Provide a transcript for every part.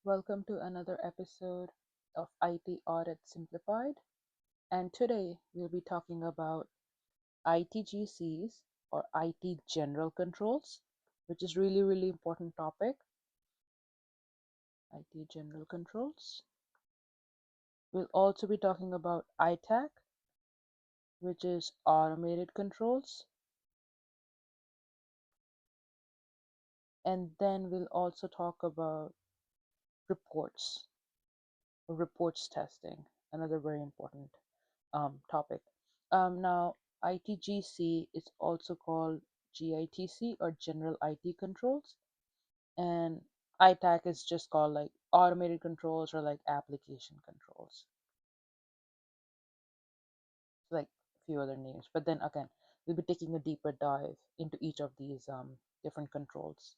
Welcome to another episode of IT Audit Simplified. And today we'll be talking about ITGCs or IT General Controls, which is really important topic. IT General Controls. We'll also be talking about ITAC, which is Automated Controls. And then we'll also talk about reports, reports testing, another very important topic. Now, ITGC is also called GITC or General IT Controls, and ITAC is just called like Automated Controls or like Application Controls, like a few other names. But then again, we'll be taking a deeper dive into each of these different controls.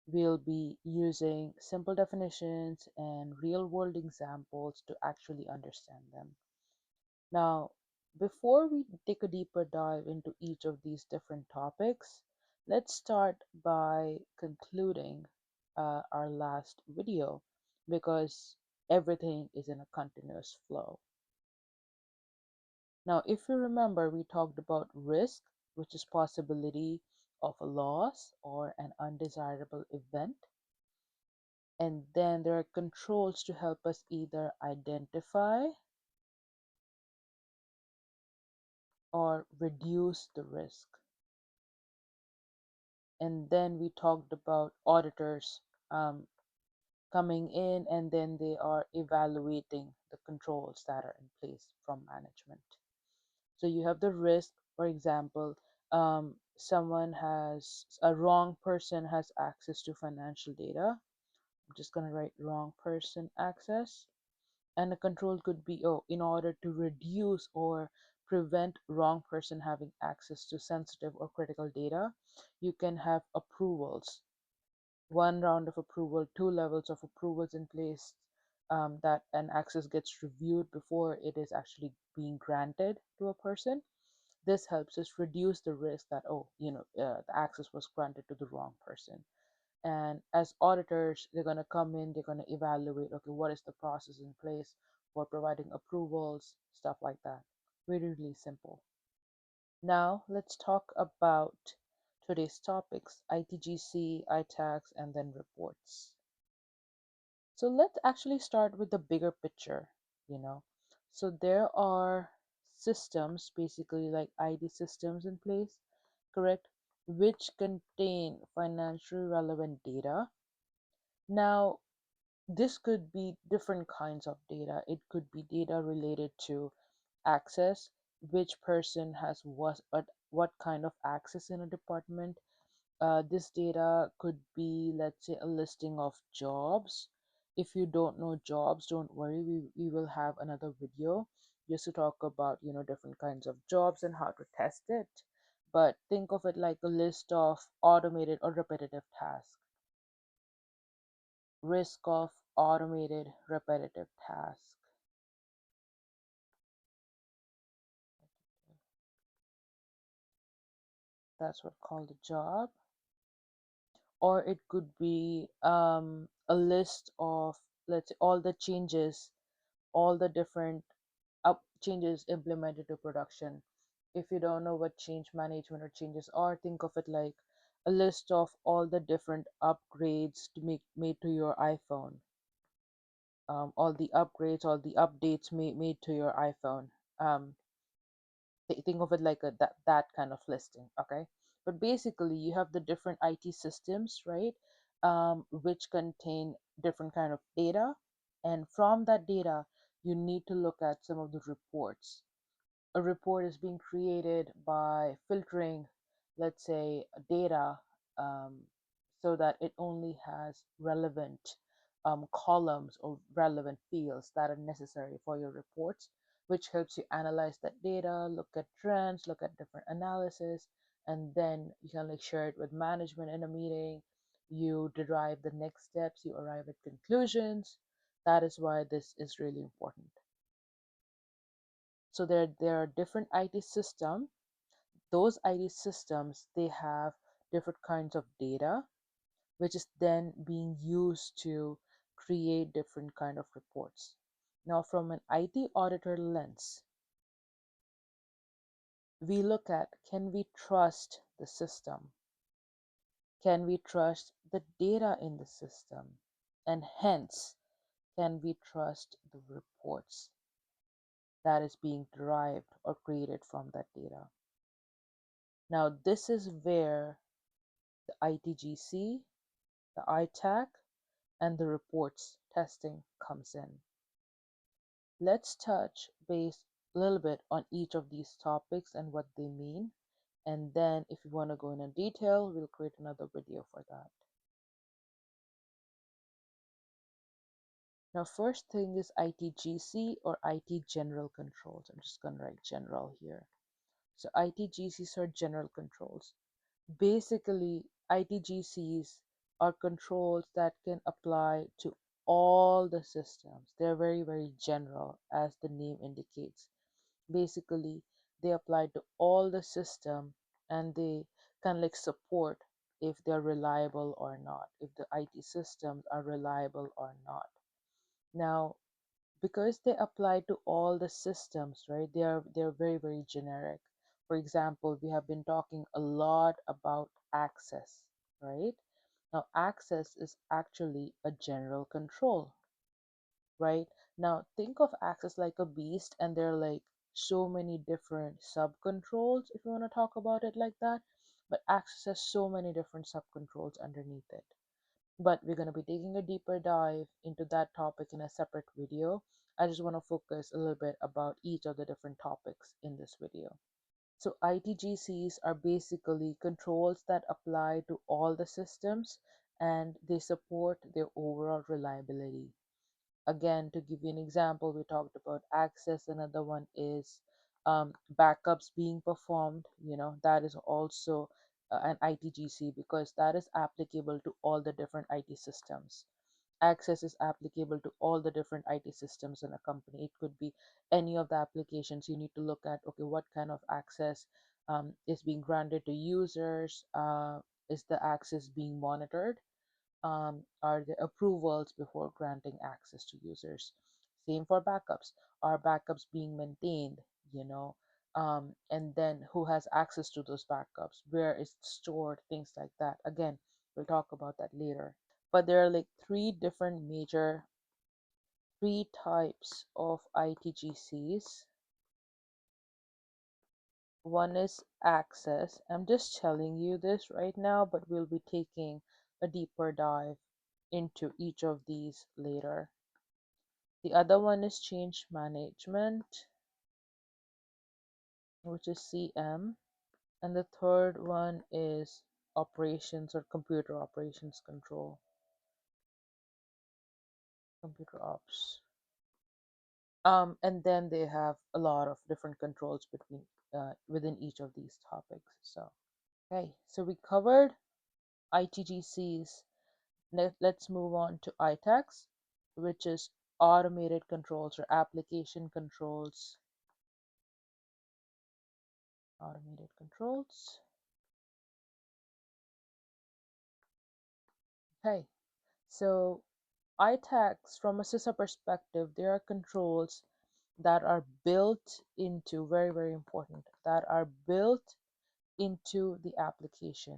We'll be using simple definitions and real world examples to actually understand them. Now, before we take a deeper dive into each of these different topics, let's start by concluding our last video because everything is in a continuous flow. Now, if you remember, we talked about risk, which is possibility of a loss or an undesirable event. And then there are controls to help us either identify or reduce the risk. And then we talked about auditors coming in and then they are evaluating the controls that are in place from management. So you have the risk, for example, someone has a wrong person has access to financial data. I'm just going to write wrong person access. And a control could be, oh, in order to reduce or prevent wrong person having access to sensitive or critical data, you can have approvals, one round of approval, two levels of approvals in place, that an access gets reviewed before it is actually being granted to a person. This helps us reduce the risk that, the access was granted to the wrong person. And as auditors, they're going to come in, they're going to evaluate, okay, what is the process in place for providing approvals, stuff like that. Really simple. Now, let's talk about today's topics: ITGC, ITACs, and then reports. So let's actually start with the bigger picture, you know. So there are systems, basically like ID systems in place, correct, which contain financially relevant data. Now, this could be different kinds of data. It could be data related to access, which person has what kind of access in a department. This data could be, let's say, a listing of jobs. If you don't know jobs, don't worry. We will have another video just to talk about, different kinds of jobs and how to test it. But think of it like a list of automated or repetitive tasks. Risk of automated repetitive tasks. That's what called a job. Or it could be a list of, let's say, all the changes, all the different changes implemented to production. If you don't know what change management or changes are, think of it like a list of all the different upgrades to make made to your iPhone. All the upgrades, all the updates made to your iPhone. Um, think of it like that kind of listing, okay? But basically, you have the different IT systems, right? Which contain different kind of data, and from that data, you need to look at some of the reports. A report is being created by filtering, let's say, data, um, so that it only has relevant columns or relevant fields that are necessary for your reports, which helps you analyze that data, look at trends, look at different analysis, and then you can like share it with management in a meeting. You derive the next steps, you arrive at conclusions. That is why this is really important. So there are different IT systems. Those IT systems, they have different kinds of data, which is then being used to create different kind of reports. Now, from an IT auditor lens, we look at, can we trust the system? Can we trust the data in the system? And hence, can we trust the reports that is being derived or created from that data? Now, this is where the ITGC, the ITAC, and the reports testing comes in. Let's touch base a little bit on each of these topics and what they mean. And then if you want to go in detail, we'll create another video for that. Now, first thing is ITGC or IT General Controls. I'm just going to write general here. So ITGCs are general controls. Basically, ITGCs are controls that can apply to all the systems. They're very, very general, as the name indicates. Basically, they apply to all the system, and they can like support if they're reliable or not, if the IT systems are reliable or not. Now, because they apply to all the systems, right? They're very, very generic. For example, we have been talking a lot about access, right? Now, access is actually a general control, right? Now, think of access like a beast, and there are like so many different sub controls, if you want to talk about it like that. But access has so many different sub controls underneath it. But we're going to be taking a deeper dive into that topic in a separate video. I just want to focus a little bit about each of the different topics in this video. So ITGCs are basically controls that apply to all the systems, and they support their overall reliability. Again, to give you an example, we talked about access. Another one is backups being performed. That is also an ITGC, because that is applicable to all the different IT systems. Access is applicable to all the different IT systems in a company. It could be any of the applications. You need to look at, okay, what kind of access is being granted to users? Is the access being monitored? Are the approvals before granting access to users? Same for backups. Are backups being maintained? And then who has access to those backups? Where is it stored? Things like that. Again, we'll talk about that later. But there are like three types of ITGCs. One is access. I'm just telling you this right now, but we'll be taking a deeper dive into each of these later. The other one is change management, which is CM. And the third one is operations or computer operations control, computer ops. And then they have a lot of different controls within each of these topics. Okay, so we covered ITGCs. Let's move on to ITACs, which is automated controls or application controls. Automated controls. Okay, so ITACs, from a CISA perspective, there are controls that are built into, very, very important, that are built into the application.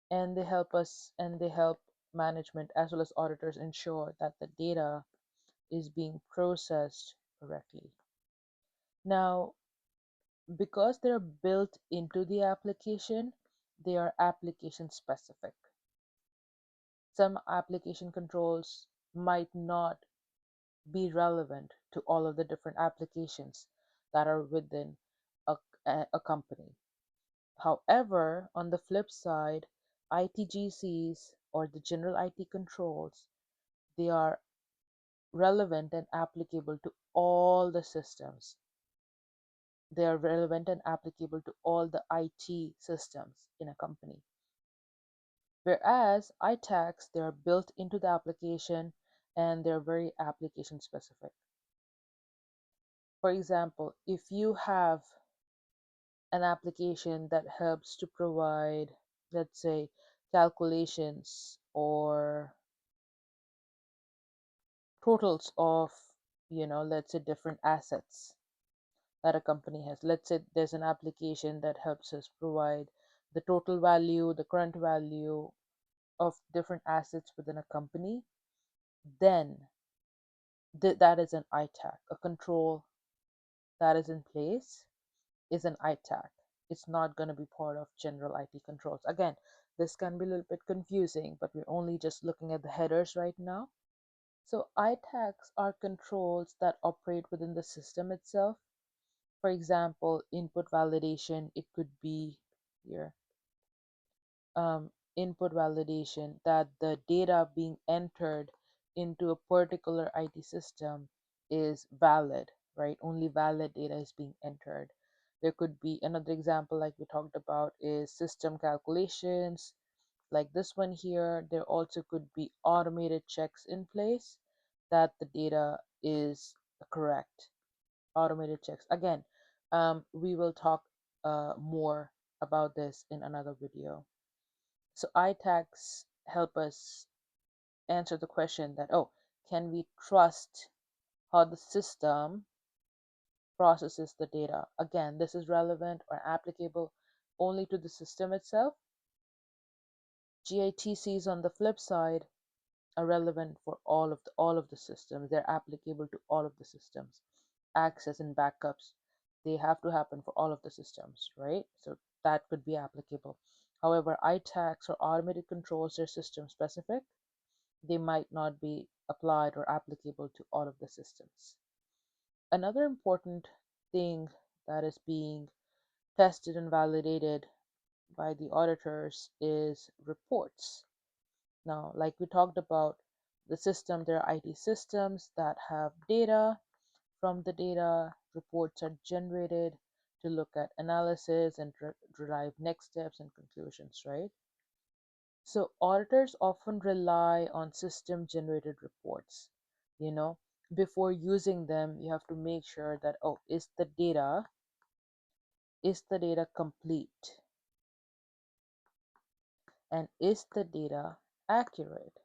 And they help management as well as auditors ensure that the data is being processed correctly. Now, because they're built into the application, they are application specific. Some application controls might not be relevant to all of the different applications that are within a, a company. However, on the flip side, ITGCs or the general IT controls, they are relevant and applicable to all the systems. They are relevant and applicable to all the IT systems in a company. Whereas ITACs, they are built into the application and they're very application specific. For example, if you have an application that helps to provide, let's say, calculations or totals of, let's say different assets that a company has. Let's say there's an application that helps us provide the total value, the current value of different assets within a company. Then that is an ITAC. A control that is in place is an ITAC. It's not going to be part of general IT controls. Again, this can be a little bit confusing, but we're only just looking at the headers right now. So ITACs are controls that operate within the system itself. For example, input validation, it could be here. Input validation, that the data being entered into a particular IT system is valid, right? Only valid data is being entered. There could be another example, like we talked about, is system calculations, like this one here. There also could be automated checks in place that the data is correct. Automated checks. Again, we will talk more about this in another video. So ITACs help us answer the question that, oh, can we trust how the system processes the data? Again, this is relevant or applicable only to the system itself. GITCs on the flip side are relevant for all of the systems. They're applicable to all of the systems. Access and backups, they have to happen for all of the systems, right? So that could be applicable. However, ITACs or automated controls are system specific. They might not be applied or applicable to all of the systems. Another important thing that is being tested and validated by the auditors is reports. Now, like we talked about, the system, there are IT systems that have data. From the data, reports are generated to look at analysis and derive next steps and conclusions, right? So auditors often rely on system generated reports. You know, before using them, you have to make sure that, oh, is the data complete, and is the data accurate?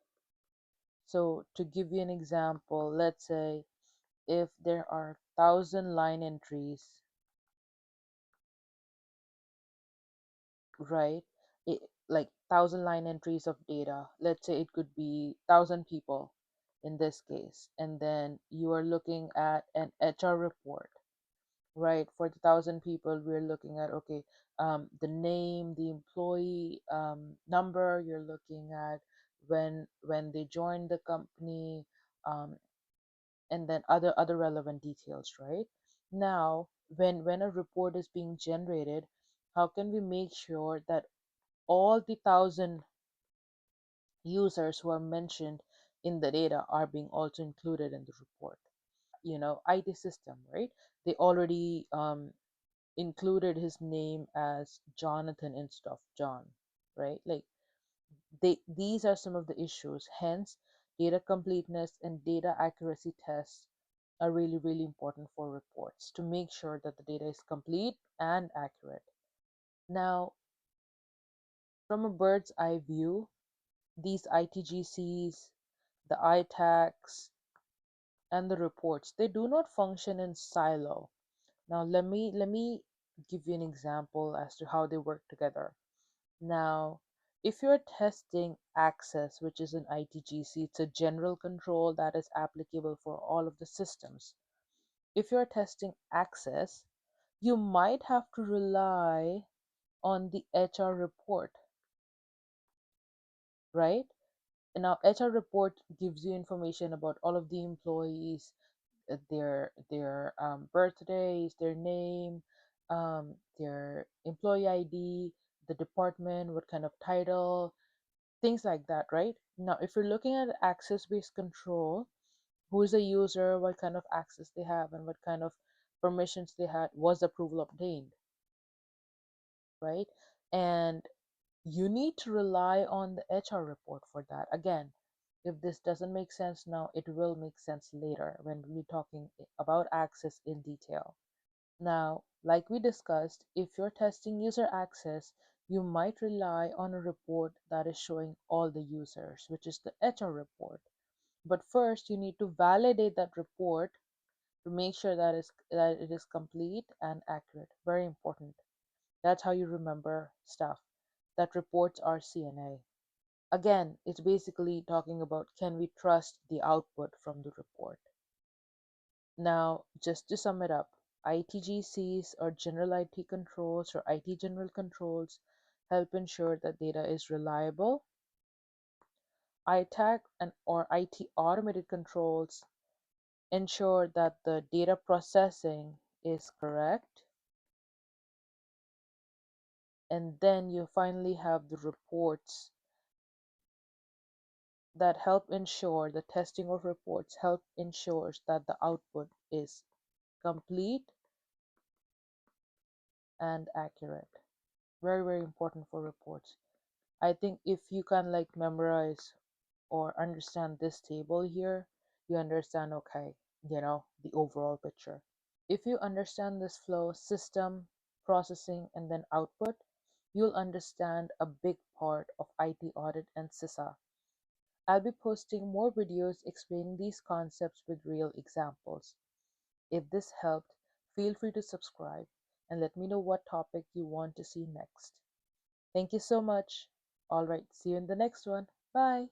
So to give you an example, let's say if there are 1,000 line entries, right? Like 1,000 line entries of data. Let's say it could be 1,000 people in this case, and then you are looking at an HR report, right? For the 1,000 people, we're looking at, okay, the name, the employee number. You're looking at when they joined the company, um, and then other relevant details, right? Now, when a report is being generated, how can we make sure that all the 1,000 users who are mentioned in the data are being also included in the report? IT system, right? They already included his name as Jonathan instead of John, right? Like these are some of the issues. Hence, data completeness and data accuracy tests are really, really important for reports to make sure that the data is complete and accurate. Now, from a bird's eye view, these ITGCs, the ITACs, and the reports, they do not function in silo. Now, let me give you an example as to how they work together. Now, if you're testing access, which is an ITGC, it's a general control that is applicable for all of the systems. If you're testing access, you might have to rely on the HR report, right? And now, HR report gives you information about all of the employees, their birthdays, their name, their employee ID, the department, what kind of title, things like that, right? Now, if you're looking at access-based control, who is a user, what kind of access they have, and what kind of permissions they had, was approval obtained, right? And you need to rely on the HR report for that. Again, if this doesn't make sense now, it will make sense later when we're talking about access in detail. Now, like we discussed, if you're testing user access, you might rely on a report that is showing all the users, which is the HR report. But first, you need to validate that report to make sure that it is complete and accurate. Very important. That's how you remember stuff. That reports are CNA. Again, it's basically talking about can we trust the output from the report. Now, just to sum it up, ITGCs or general IT controls or IT general controls help ensure that data is reliable. ITAC and or IT automated controls ensure that the data processing is correct. And then you finally have the reports that help ensure the testing of reports help ensures that the output is complete and accurate. Very, very important for reports. I think if you can like memorize or understand this table here, you understand, okay, the overall picture. If you understand this flow, system, processing, and then output, you'll understand a big part of IT audit and CISA. I'll be posting more videos explaining these concepts with real examples. If this helped, feel free to subscribe and let me know what topic you want to see next. Thank you so much. All right, see you in the next one. Bye.